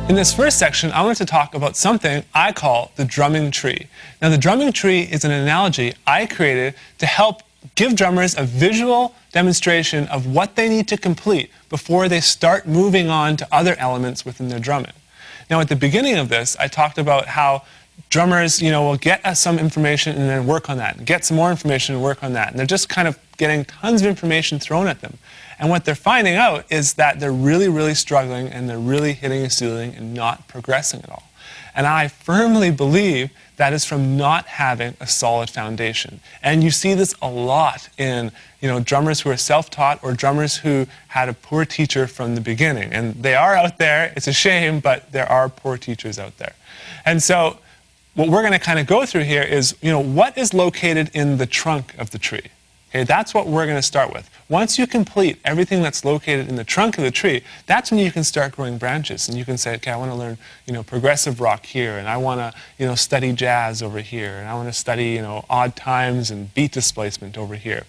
In this first section, I want to talk about something I call the drumming tree. Now, the drumming tree is an analogy I created to help give drummers a visual demonstration of what they need to complete before they start moving on to other elements within their drumming. Now, at the beginning of this, I talked about how drummers, will get us some information and then work on that, and get some more information and work on that. And they're just kind of getting tons of information thrown at them. And what they're finding out is that they're really, really struggling and they're really hitting a ceiling and not progressing at all. And I firmly believe that is from not having a solid foundation. And you see this a lot in drummers who are self-taught or drummers who had a poor teacher from the beginning. And they are out there. It's a shame, but there are poor teachers out there. And so what we're going to kind of go through here is, what is located in the trunk of the tree? Okay, that's what we're going to start with. Once you complete everything that's located in the trunk of the tree, that's when you can start growing branches. And you can say, okay, I want to learn, progressive rock here, and I want to, study jazz over here, and I want to study, odd times and beat displacement over here,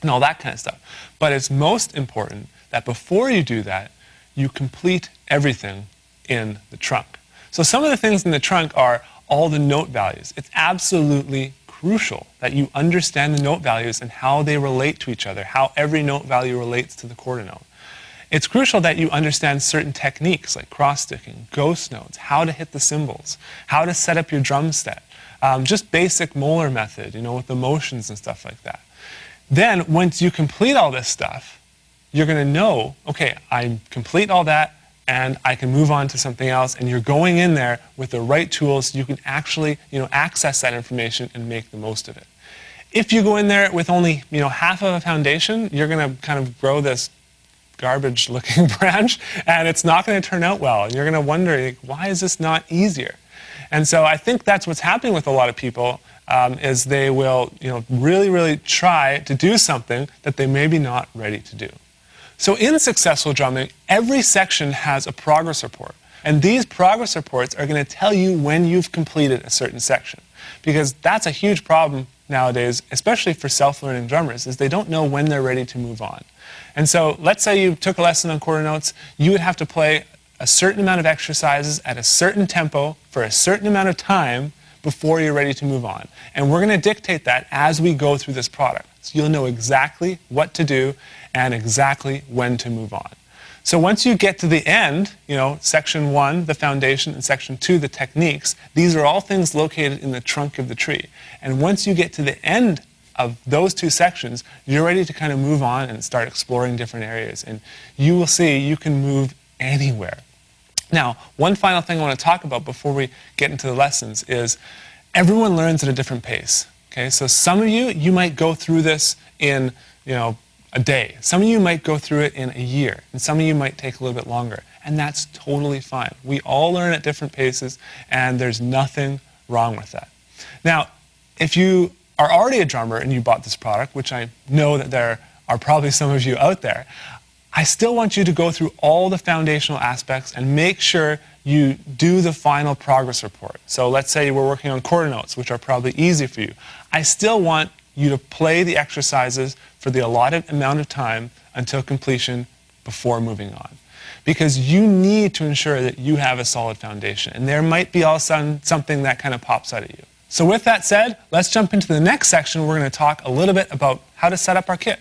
and all that kind of stuff. But it's most important that before you do that, you complete everything in the trunk. So some of the things in the trunk are all the note values. It's absolutely crucial that you understand the note values and how they relate to each other, how every note value relates to the quarter note. It's crucial that you understand certain techniques like cross-sticking, ghost notes, how to hit the cymbals, how to set up your drum set, just basic Moeller method, with the motions and stuff like that. Then, once you complete all this stuff, you're going to know, okay, I complete all that, and I can move on to something else, and you're going in there with the right tools so you can actually, access that information and make the most of it. If you go in there with only, half of a foundation, you're going to kind of grow this garbage-looking branch, and it's not going to turn out well, and you're going to wonder, why is this not easier? And so I think that's what's happening with a lot of people, is they will, really, really try to do something that they may be not ready to do. So in successful drumming, every section has a progress report. And these progress reports are going to tell you when you've completed a certain section. Because that's a huge problem nowadays, especially for self-learning drummers, is they don't know when they're ready to move on. And so let's say you took a lesson on quarter notes, you would have to play a certain amount of exercises at a certain tempo for a certain amount of time before you're ready to move on. And we're going to dictate that as we go through this product. So you'll know exactly what to do and exactly when to move on. So once you get to the end, section 1, the foundation, and section 2, the techniques, these are all things located in the trunk of the tree. And once you get to the end of those 2 sections, you're ready to kind of move on and start exploring different areas. And you will see you can move anywhere. Now, one final thing I want to talk about before we get into the lessons is everyone learns at a different pace. Okay, so some of you might go through this in, a day. Some of you might go through it in a year, and some of you might take a little bit longer, and that's totally fine. We all learn at different paces, and there's nothing wrong with that. Now, if you are already a drummer and you bought this product, which I know that there are probably some of you out there, I still want you to go through all the foundational aspects and make sure you do the final progress report. So let's say we're working on quarter notes, which are probably easy for you. I still want you to play the exercises for the allotted amount of time until completion before moving on. Because you need to ensure that you have a solid foundation. And there might be all of a sudden something that kind of pops out at you. So with that said, let's jump into the next section. We're going to talk a little bit about how to set up our kit.